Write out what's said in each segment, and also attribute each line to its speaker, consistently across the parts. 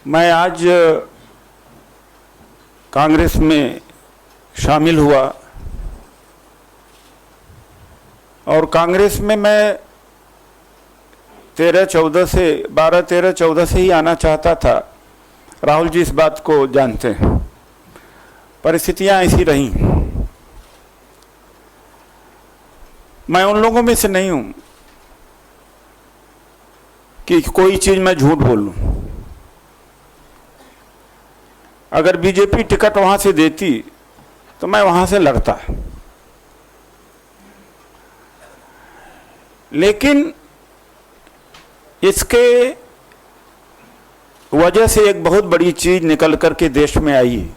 Speaker 1: मैं आज कांग्रेस में शामिल हुआ और कांग्रेस में मैं 12-13-14 से ही आना चाहता था। राहुल जी इस बात को जानते हैं। परिस्थितियां ऐसी रही। मैं उन लोगों में से नहीं हूं कि कोई चीज मैं झूठ बोलूं। अगर बीजेपी टिकट वहां से देती तो मैं वहां से लड़ता, लेकिन इसके वजह से एक बहुत बड़ी चीज निकल करके देश में आई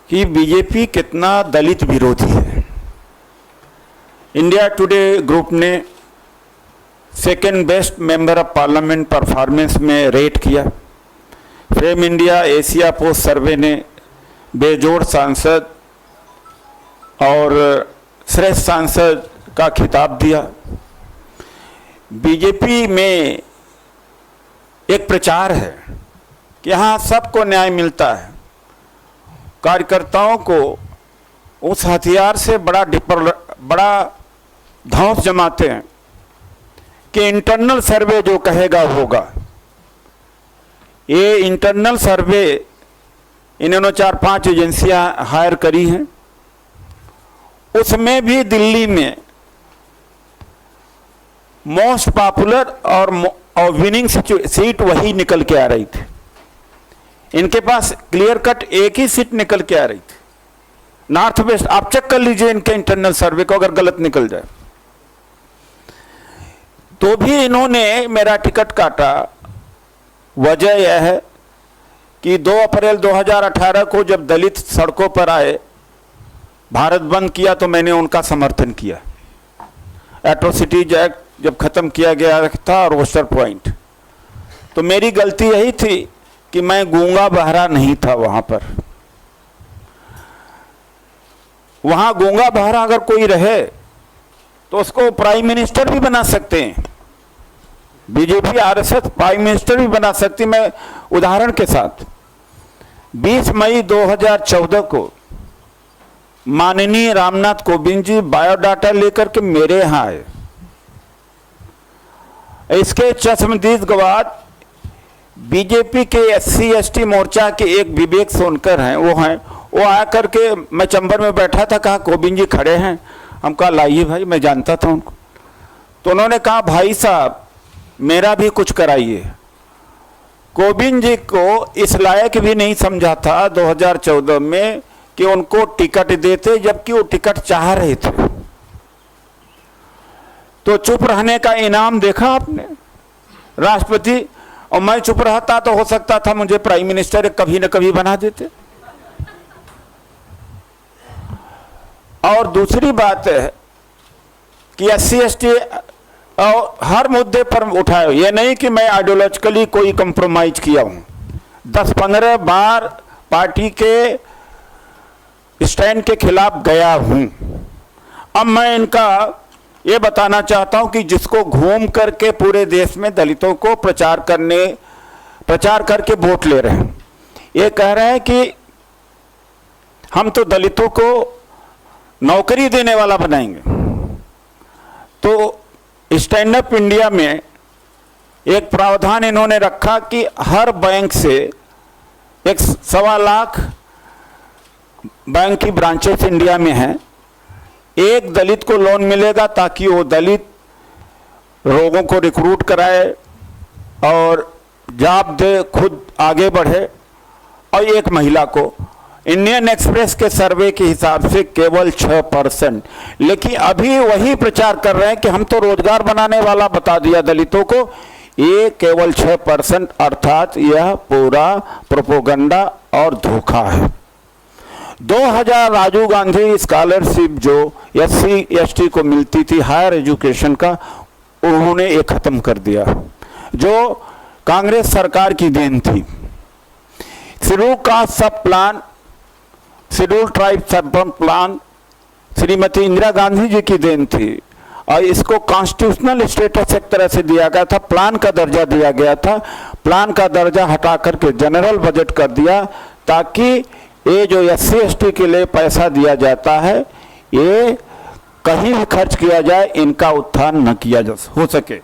Speaker 1: कि बीजेपी कितना दलित विरोधी है। इंडिया टुडे ग्रुप ने second best member of parliament performance में रेट किया। फेम इंडिया एशिया पोस्ट सर्वे ने बेजोड़ सांसद और श्रेष्ठ सांसद का खिताब दिया। बीजेपी में एक प्रचार है कि यहाँ सबको न्याय मिलता है। कार्यकर्ताओं को उस हथियार से बड़ा धौंस जमाते हैं कि इंटरनल सर्वे जो कहेगा होगा। ये इंटरनल सर्वे इन्होंने 4-5 एजेंसियां हायर करी हैं, उसमें भी दिल्ली में मोस्ट पॉपुलर और विनिंग सीट वही निकल के आ रही थी। इनके पास क्लियर कट एक ही सीट निकल के आ रही थी। नॉर्थ वेस्ट आप चेक कर लीजिए इनके इंटरनल सर्वे को, अगर गलत निकल जाए तो भी इन्होंने मेरा टिकट काटा। वजह यह है कि 2 अप्रैल 2018 को जब दलित सड़कों पर आए, भारत बंद किया, तो मैंने उनका समर्थन किया। एट्रोसिटीज एक्ट जब खत्म किया गया था और रोस्टर पॉइंट, तो मेरी गलती यही थी कि मैं गूंगा बहरा नहीं था वहां पर। वहां गूंगा बहरा अगर कोई रहे तो उसको प्राइम मिनिस्टर भी बना सकते हैं। बीजेपी आरएसएस प्राइम मिनिस्टर भी बना सकती। मैं उदाहरण के साथ 20 मई 2014 को माननीय रामनाथ कोविंद जी बायोडाटा लेकर के मेरे यहां आए। इसके चश्मदीद गवाह बीजेपी के SC/ST मोर्चा के एक विवेक सोनकर हैं, वो आया करके, मैं चंबर में बैठा था, कहा कोविंद जी खड़े हैं। हम कहा लाइए भाई, मैं जानता था उनको। तो उन्होंने कहा भाई साहब मेरा भी कुछ कराइए। कोविंद जी को इस लायक भी नहीं समझा था 2014 में कि उनको टिकट देते, जबकि वो टिकट चाह रहे थे। तो चुप रहने का इनाम देखा आपने, राष्ट्रपति। और मैं चुप रहता तो हो सकता था मुझे प्राइम मिनिस्टर कभी न कभी बना देते। और दूसरी बात है कि SC/ST और हर मुद्दे पर उठाए। ये नहीं कि मैं आइडियोलॉजिकली कोई कंप्रोमाइज किया हूं। 10-15 बार पार्टी के स्टैंड के खिलाफ गया हूं। अब मैं इनका ये बताना चाहता हूं कि जिसको घूम करके पूरे देश में दलितों को प्रचार करके वोट ले रहे हैं, ये कह रहे हैं कि हम तो दलितों को नौकरी देने वाला बनाएंगे। तो स्टैंड अप इंडिया में एक प्रावधान इन्होंने रखा कि हर बैंक से 1.25 लाख बैंक की ब्रांचेस इंडिया में हैं, एक दलित को लोन मिलेगा ताकि वो दलित लोगों को रिक्रूट कराए और जॉब दे, खुद आगे बढ़े। और एक महिला को, इंडियन एक्सप्रेस के सर्वे के हिसाब से केवल 6%। लेकिन अभी वही प्रचार कर रहे हैं कि हम तो रोजगार बनाने वाला बता दिया दलितों को। ये केवल 6%, अर्थात यह पूरा प्रोपोगंडा और धोखा है। 2000 राजीव गांधी स्कॉलरशिप जो SC/ST को मिलती थी हायर एजुकेशन का, उन्होंने ये खत्म कर दिया, जो कांग्रेस सरकार की देन थी। शेड्यूल कास्ट सब प्लान, शेड्यूल ट्राइब सब प्लान श्रीमती इंदिरा गांधी जी की देन थी। और इसको कॉन्स्टिट्यूशनल स्टेटस एक तरह से दिया गया था, प्लान का दर्जा दिया गया था। प्लान का दर्जा हटा करके जनरल बजट कर दिया, ताकि ये जो SC ST के लिए पैसा दिया जाता है ये कहीं भी खर्च किया जाए, इनका उत्थान न किया जा हो सके।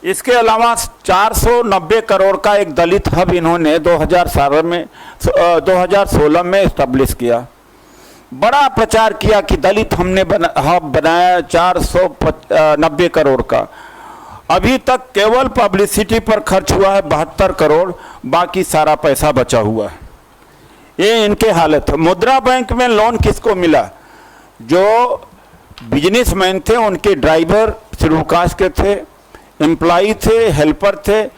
Speaker 1: इसके अलावा 490 करोड़ का एक दलित हब इन्होंने 2016 में एस्टेब्लिश किया। बड़ा प्रचार किया कि दलित हमने हब बनाया 490 करोड़ का। अभी तक केवल पब्लिसिटी पर खर्च हुआ है 72 करोड़, बाकी सारा पैसा बचा हुआ है। ये इनके हालत है। मुद्रा बैंक में लोन किसको मिला? जो बिजनेसमैन थे, उनके ड्राइवर शेड्यूल कास्ट के थे, एम्प्लॉई थे, हेल्पर थे,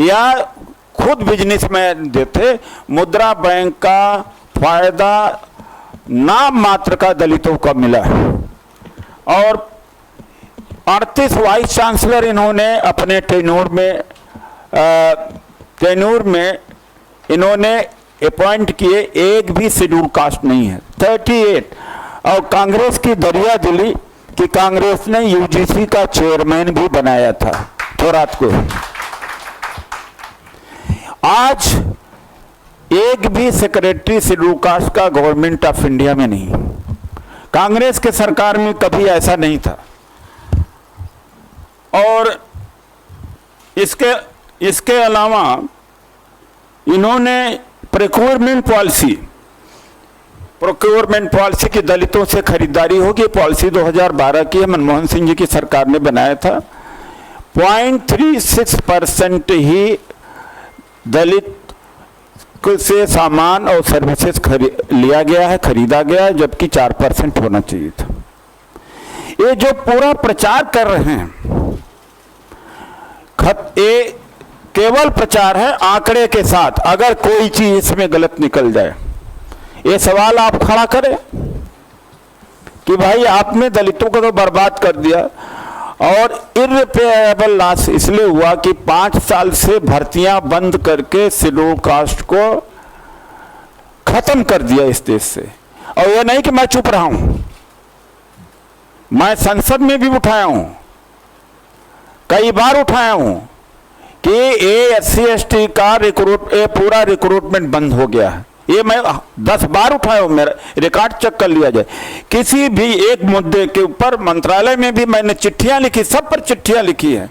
Speaker 1: या खुद बिजनेसमैन जो थे। मुद्रा बैंक का फायदा नाम मात्र का दलितों को मिला। और 38 वाइस चांसलर इन्होंने अपने टेन्योर में इन्होंने अपॉइंट किए, एक भी शेड्यूल कास्ट नहीं है, 38। और कांग्रेस की दरिया दिली कि कांग्रेस ने UGC का चेयरमैन भी बनाया था थोरात को। आज एक भी सेक्रेटरी शेड्यूल कास्ट का गवर्नमेंट ऑफ इंडिया में नहीं। कांग्रेस के सरकार में कभी ऐसा नहीं था। और इसके अलावा इन्होंने प्रोक्योरमेंट पॉलिसी की दलितों से खरीदारी होगी, पॉलिसी 2012 की है, मनमोहन सिंह जी की सरकार ने बनाया था। 0.36% ही दलित से सामान और सर्विसेज लिया गया है, खरीदा गया है, जबकि 4% होना चाहिए था। ये जो पूरा प्रचार कर रहे हैं, ये केवल प्रचार है आंकड़े के साथ। अगर कोई चीज इसमें गलत निकल जाए, ये सवाल आप खड़ा करें कि भाई आपने दलितों को तो बर्बाद कर दिया। और इर्रिपेयरेबल लॉस इसलिए हुआ कि 5 साल से भर्तियां बंद करके शेड्यूल कास्ट को खत्म कर दिया इस देश से। और यह नहीं कि मैं चुप रहा हूं, मैं संसद में भी उठाया हूं, कई बार उठाया हूं कि ये SC ST का पूरा रिक्रूटमेंट बंद हो गया है। ये मैं 10 बार उठाया हूं, मेरा रिकॉर्ड चेक कर लिया जाए। किसी भी एक मुद्दे के ऊपर मंत्रालय में भी मैंने चिट्ठियां लिखी, सब पर चिट्ठियां लिखी हैं।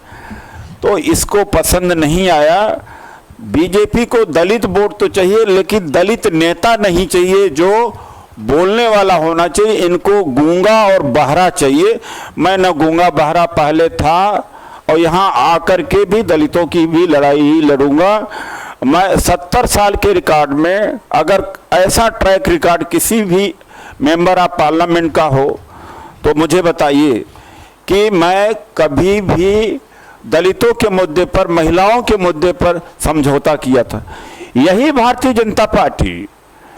Speaker 1: तो इसको पसंद नहीं आया। बीजेपी को दलित वोट तो चाहिए, लेकिन दलित नेता नहीं चाहिए जो बोलने वाला होना चाहिए। इनको गूंगा और बहरा चाहिए। मैं न गूंगा बहरा पहले था, और यहां आकर के भी दलितों की भी लड़ाई लड़ूंगा। मैं 70 साल के रिकॉर्ड में अगर ऐसा ट्रैक रिकॉर्ड किसी भी मेंबर ऑफ पार्लियामेंट का हो तो मुझे बताइए कि मैं कभी भी दलितों के मुद्दे पर, महिलाओं के मुद्दे पर समझौता किया था। यही भारतीय जनता पार्टी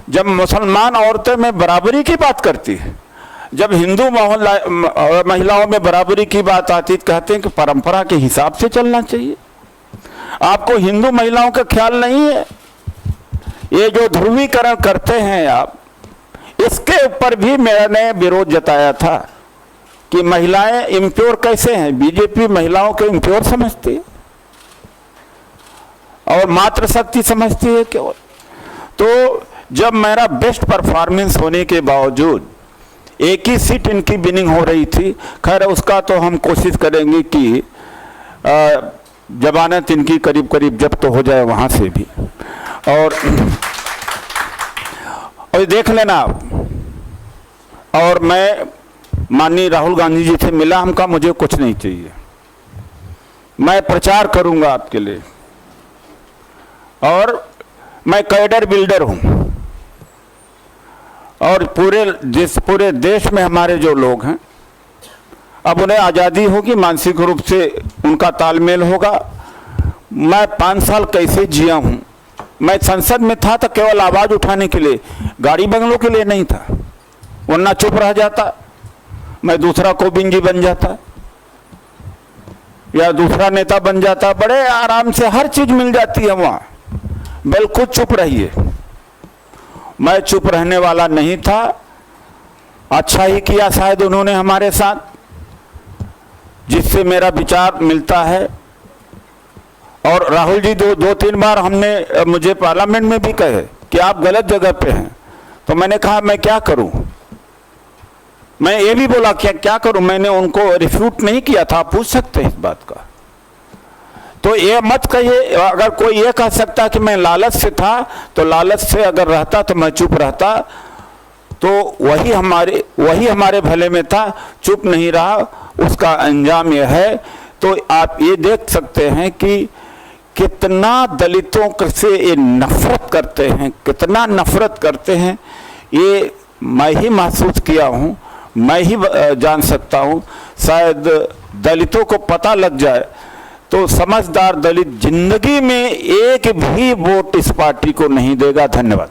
Speaker 1: जब मुसलमान औरतें में बराबरी की बात करती है, जब हिंदू महिलाओं में बराबरी की बात आती, कहते हैं कि परंपरा के हिसाब से चलना चाहिए। आपको हिंदू महिलाओं का ख्याल नहीं है? ये जो ध्रुवीकरण करते हैं आप, इसके ऊपर भी मैंने विरोध जताया था कि महिलाएं इम्प्योर कैसे हैं। बीजेपी महिलाओं को इम्प्योर समझती है और मातृशक्ति समझती है केवल। तो जब मेरा बेस्ट परफॉर्मेंस होने के बावजूद एक ही सीट इनकी विनिंग हो रही थी, खैर उसका तो हम कोशिश करेंगे कि जमानत इनकी करीब करीब जब्त हो जाए वहां से भी। और देख लेना आप। और मैं माननीय राहुल गांधी जी से मिला, हमका मुझे कुछ नहीं चाहिए, मैं प्रचार करूंगा आपके लिए। और मैं कैडर बिल्डर हूं। और पूरे देश में हमारे जो लोग हैं, अब उन्हें आज़ादी होगी, मानसिक रूप से उनका तालमेल होगा। मैं 5 साल कैसे जिया हूं। मैं संसद में था तो केवल आवाज उठाने के लिए, गाड़ी बंगलों के लिए नहीं था, वरना चुप रह जाता। मैं दूसरा कोविंद जी बन जाता या दूसरा नेता बन जाता। बड़े आराम से हर चीज मिल जाती है वहां, बिल्कुल चुप रहिए। मैं चुप रहने वाला नहीं था। अच्छा ही किया शायद उन्होंने हमारे साथ, जिससे मेरा विचार मिलता है। और राहुल जी दो तीन बार हमने मुझे पार्लियामेंट में भी कहे कि आप गलत जगह पे हैं, तो मैंने कहा मैं क्या करूं, मैं ये भी बोला क्या करूं, मैंने उनको रिफ्यूट नहीं किया था, आप पूछ सकते हैं इस बात का। तो ये मत कहिए, अगर कोई ये कह सकता कि मैं लालच से था, तो लालच से अगर रहता तो मैं चुप रहता, तो वही हमारे भले में था, चुप नहीं रहा, उसका अंजाम यह है। तो आप ये देख सकते हैं कि कितना दलितों से ये नफरत करते हैं, कितना नफरत करते हैं, ये मैं ही महसूस किया हूँ, मैं ही जान सकता हूँ। शायद दलितों को पता लग जाए तो समझदार दलित जिंदगी में एक भी वोट इस पार्टी को नहीं देगा। धन्यवाद।